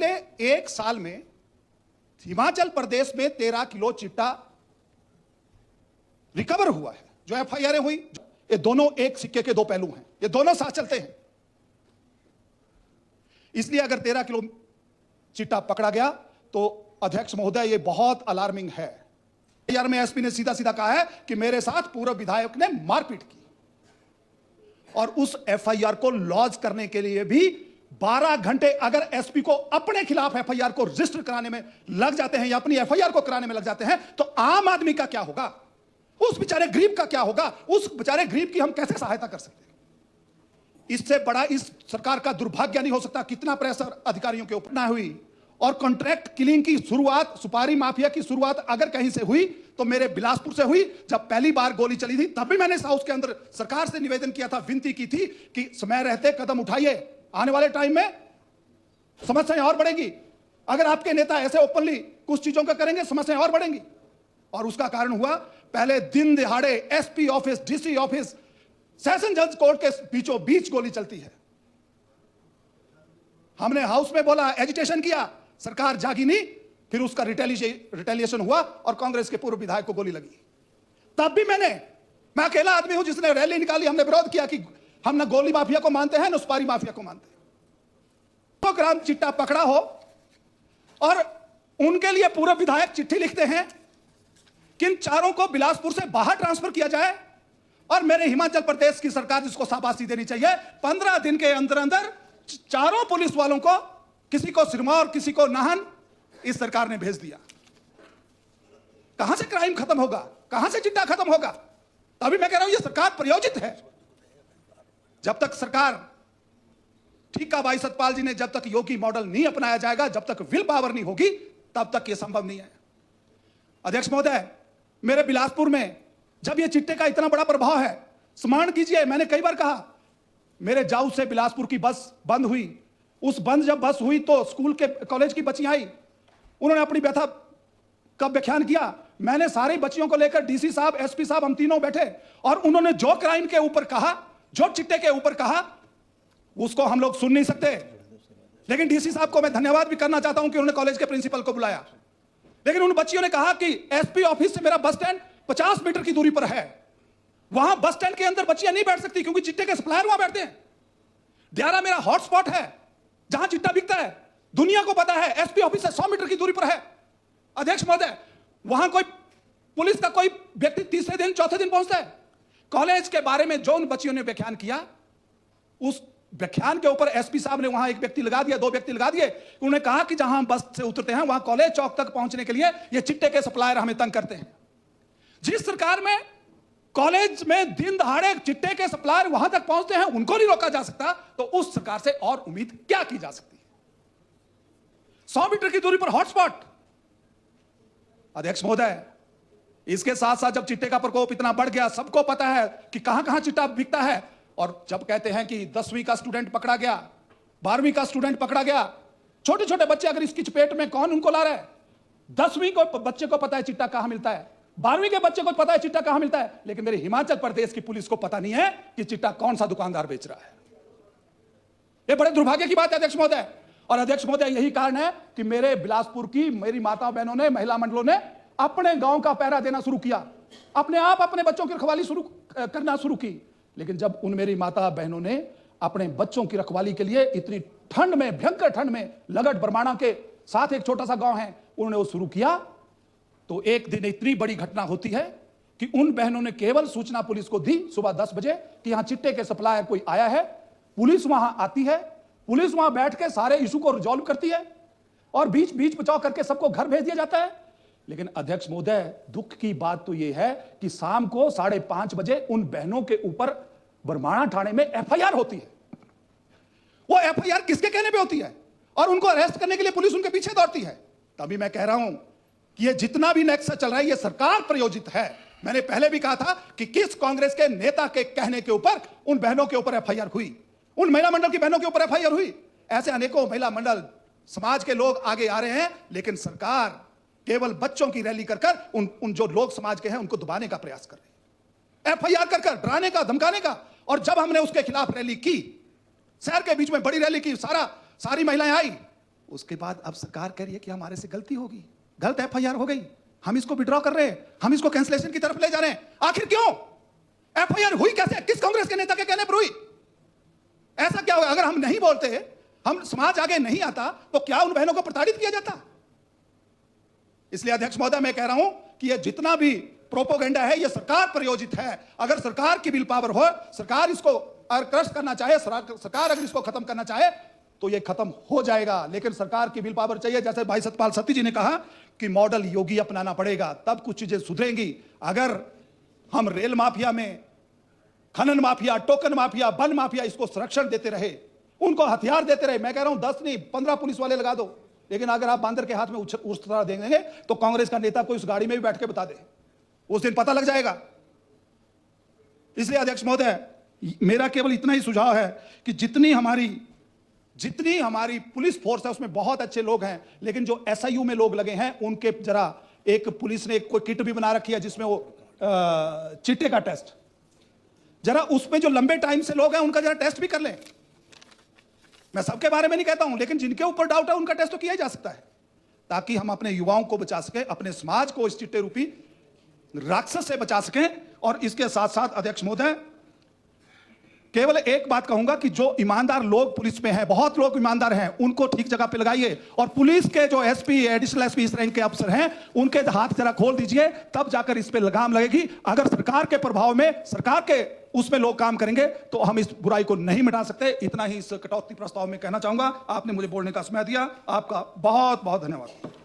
पिछले एक साल में हिमाचल प्रदेश में 13 किलो चिट्टा रिकवर हुआ है। जो एफआईआर हुई, ये दोनों एक सिक्के के दो पहलू हैं, ये दोनों साथ चलते हैं। इसलिए अगर 13 किलो चिट्टा पकड़ा गया तो अध्यक्ष महोदय ये बहुत अलार्मिंग है। एफआईआर में एसपी ने सीधा सीधा कहा है कि मेरे साथ पूर्व विधायक ने मारपीट की, और उस एफआईआर को लॉन्च करने के लिए भी 12 घंटे अगर एसपी को अपने खिलाफ एफआईआर को रजिस्टर कराने में लग जाते हैं या अपनी एफआईआर को कराने में लग जाते हैं, तो आम आदमी का क्या होगा, उस बेचारे गरीब का क्या होगा, उस बेचारे गरीब की हम कैसे सहायता कर सकते हैं। इससे बड़ा इस सरकार का दुर्भाग्य नहीं हो सकता। कितना प्रेशर अधिकारियों के ऊपर ना हुई, और कॉन्ट्रैक्ट किलिंग की शुरुआत, सुपारी माफिया की शुरुआत अगर कहीं से हुई तो मेरे बिलासपुर से हुई। जब पहली बार गोली चली थी तब भी मैंने हाउस के अंदर सरकार से निवेदन किया था, विनती की थी कि समय रहते कदम उठाइए, आने वाले टाइम में समस्याएं और बढ़ेगी। अगर आपके नेता ऐसे ओपनली कुछ चीजों का करेंगे, समस्याएं और बढ़ेंगी। और उसका कारण हुआ, पहले दिन दिहाड़े SP office, DC office, session जज कोर्ट के बीचों बीच गोली चलती है। हमने हाउस में बोला, एजिटेशन किया, सरकार जागी नहीं, फिर उसका रिटेलिएशन हुआ और कांग्रेस के पूर्व विधायक को गोली लगी। तब भी मैं अकेला आदमी हूं जिसने रैली निकाली, हमने विरोध किया कि हम ना गोली माफिया को मानते हैं, ना सुपारी माफिया को मानते हैं। 2 ग्राम चिट्टा पकड़ा हो और उनके लिए पूर्व विधायक चिट्ठी लिखते हैं कि इन चारों को बिलासपुर से बाहर ट्रांसफर किया जाए, और मेरे हिमाचल प्रदेश की सरकार जिसको शाबाशी देनी चाहिए, 15 दिन के अंदर अंदर चारों पुलिस वालों को, किसी को सिरमौर, किसी को नाहन, इस सरकार ने भेज दिया। कहां से क्राइम खत्म होगा, कहां से चिट्टा खत्म होगा? तभी मैं कह रहा हूं, यह सरकार प्रयोजित है। जब तक सरकार, ठीक कहा भाई सतपाल जी ने, जब तक योगी मॉडल नहीं अपनाया जाएगा, जब तक विल पावर नहीं होगी, तब तक यह संभव नहीं है। अध्यक्ष महोदय, मेरे बिलासपुर में जब यह चिट्टे का इतना बड़ा प्रभाव है, स्मरण कीजिए, मैंने कई बार कहा, मेरे जाऊ से बिलासपुर की बस बंद हुई। उस बंद जब बस हुई तो स्कूल के, कॉलेज की बच्चियां आई, उन्होंने अपनी व्यथा का व्याख्यान किया। मैंने सारी बच्चियों को लेकर डीसी साहब, एसपी साहब, हम तीनों बैठे, और उन्होंने जो क्राइम के ऊपर कहा, जो चिट्टे के ऊपर कहा, उसको हम लोग सुन नहीं सकते। लेकिन डीसी साहब को मैं धन्यवाद भी करना चाहता हूं कि उन्होंने कॉलेज के प्रिंसिपल को बुलाया। लेकिन उन बच्चियों ने कहा कि एसपी ऑफिस से मेरा बस स्टैंड 50 मीटर की दूरी पर है, वहां बस स्टैंड के अंदर बच्चियां नहीं बैठ सकती क्योंकि चिट्टे के सप्लायर वहां बैठते हैं। दियारा मेरा हॉटस्पॉट है जहां चिट्टा बिकता है, दुनिया को पता है, एसपी ऑफिस से 100 मीटर की दूरी पर है। अध्यक्ष महोदय, वहां कोई पुलिस का कोई व्यक्ति तीसरे दिन, चौथे दिन पहुंचता है। कॉलेज के बारे में जो उन बच्चियों ने व्याख्यान किया, उस व्याख्यान के ऊपर एसपी साहब ने वहां एक व्यक्ति लगा दिया, 2 व्यक्ति लगा दिए। उन्होंने कहा कि जहां हम बस से उतरते हैं, वहां कॉलेज चौक तक पहुंचने के लिए ये चिट्टे के सप्लायर हमें तंग करते हैं। जिस सरकार में कॉलेज में दिन दहाड़े चिट्टे के सप्लायर वहां तक पहुंचते हैं, उनको नहीं रोका जा सकता, तो उस सरकार से और उम्मीद क्या की जा सकती है? 100 मीटर की दूरी पर हॉटस्पॉट। अध्यक्ष महोदय, इसके साथ साथ जब चिट्टे का प्रकोप इतना बढ़ गया, सबको पता है कि कहां कहां चिट्टा बिकता है, और जब कहते हैं कि 10वीं का स्टूडेंट पकड़ा गया, 12वीं का स्टूडेंट पकड़ा गया, छोटे छोटे बच्चे अगर इसकी चपेट में, कौन उनको ला रहा है? 10वीं को बच्चे को पता है चिट्टा कहां मिलता है, 12वीं के बच्चे को पता है चिट्टा कहां मिलता है, लेकिन मेरे हिमाचल प्रदेश की पुलिस को पता नहीं है कि चिट्टा कौन सा दुकानदार बेच रहा है। यह बड़े दुर्भाग्य की बात है अध्यक्ष महोदय। और अध्यक्ष महोदय, यही कारण है कि मेरे बिलासपुर की मेरी माताओं बहनों ने, महिला मंडलों ने अपने गांव का पहरा देना शुरू किया, अपने आप अपने बच्चों की रखवाली करना शुरू की। लेकिन जब उन मेरी माता बहनों ने अपने बच्चों की रखवाली के लिए इतनी ठंड में, भयंकर ठंड में, लगट बरमाणा के साथ एक छोटा सा गांव है, उन्होंने वो शुरू किया, तो एक दिन इतनी बड़ी घटना होती है कि उन बहनों ने केवल सूचना पुलिस को दी सुबह 10 बजे कि यहां चिट्टे के सप्लायर कोई आया है। पुलिस वहां आती है, पुलिस वहां बैठ के सारे इशू को रिजॉल्व करती है, और बीच बीच बचाव करके सबको घर भेज दिया जाता है। लेकिन अध्यक्ष महोदय, दुख की बात तो यह है कि शाम को 5:30 बजे उन बहनों के ऊपर बरमाणा थाने में एफआईआर होती है। वो एफआईआर किसके कहने पे होती है, और उनको अरेस्ट करने के लिए पुलिस उनके पीछे दौड़ती है। तभी मैं कह रहा हूं कि ये जितना भी नेक्सस चल रहा है, ये सरकार प्रयोजित है। मैंने पहले भी कहा था कि किस कांग्रेस के नेता के कहने के ऊपर उन बहनों के ऊपर एफआईआर हुई, उन महिला मंडल की बहनों के ऊपर एफआईआर हुई। ऐसे अनेकों महिला मंडल, समाज के लोग आगे आ रहे हैं, लेकिन सरकार केवल बच्चों की रैली कर उन जो लोग समाज के हैं उनको दबाने का प्रयास कर रही है, एफआईआर कर डराने का, धमकाने का। और जब हमने उसके खिलाफ रैली की, शहर के बीच में बड़ी रैली की, सारी महिलाएं आई, उसके बाद अब सरकार कह रही है कि हमारे से गलती होगी, गलत एफआईआर हो गई, हम इसको विड्रॉ कर रहे हैं, हम इसको कैंसिलेशन की तरफ ले जा रहे हैं। आखिर क्यों? एफआईआर हुई कैसे? किस कांग्रेस के नेता के कहने पर हुई? ऐसा क्या होगा? अगर हम नहीं बोलते, हम समाज आगे नहीं आता, तो क्या उन बहनों को प्रताड़ित किया जाता? इसलिए अध्यक्ष महोदय, मैं कह रहा हूं कि यह जितना भी प्रोपोगेंडा है, यह सरकार प्रायोजित है। अगर सरकार की विल पावर हो, सरकार इसको क्रश करना चाहे, सरकार अगर इसको खत्म करना चाहे तो यह खत्म हो जाएगा। लेकिन सरकार की विल पावर चाहिए। जैसे भाई सतपाल सत्ती जी ने कहा कि मॉडल योगी अपनाना पड़ेगा, तब कुछ चीजें सुधरेंगी। अगर हम रेल माफिया में, खनन mafia, token mafia, one mafia, इसको संरक्षण देते रहे, उनको हथियार देते रहे, मैं कह रहा हूं 10 नहीं 15 पुलिस वाले लगा दो, लेकिन अगर आप बांदर के हाथ में उस तरह देंगे तो कांग्रेस का नेता कोई उस गाड़ी में भी बैठ के बता दे, उस दिन पता लग जाएगा। इसलिए अध्यक्ष महोदय, मेरा केवल इतना ही सुझाव है कि जितनी हमारी पुलिस फोर्स है उसमें बहुत अच्छे लोग हैं, लेकिन जो एसआईयू में लोग लगे हैं उनके जरा, एक पुलिस ने कोई किट भी बना रखी है जिसमें वो चिट्टे का टेस्ट, जरा उसमें जो लंबे टाइम से लोग हैं उनका जरा टेस्ट भी कर लें। मैं सबके बारे में नहीं कहता हूं, लेकिन जिनके ऊपर डाउट है उनका टेस्ट तो किया ही जा सकता है, ताकि हम अपने युवाओं को बचा सके, अपने समाज को इस चिट्टे रूपी राक्षस से बचा सकें। और इसके साथ साथ अध्यक्ष महोदय, केवल एक बात कहूंगा कि जो ईमानदार लोग पुलिस में हैं, बहुत लोग ईमानदार हैं, उनको ठीक जगह पे लगाइए। और पुलिस के जो एसपी, एडिशनल एसपी, इस रैंक के अफसर हैं, उनके हाथ जरा खोल दीजिए, तब जाकर इस पे लगाम लगेगी। अगर सरकार के प्रभाव में, सरकार के उसमें लोग काम करेंगे तो हम इस बुराई को नहीं मिटा सकते। इतना ही इस कटौती प्रस्ताव में कहना चाहूंगा। आपने मुझे बोलने का समय दिया, आपका बहुत बहुत धन्यवाद।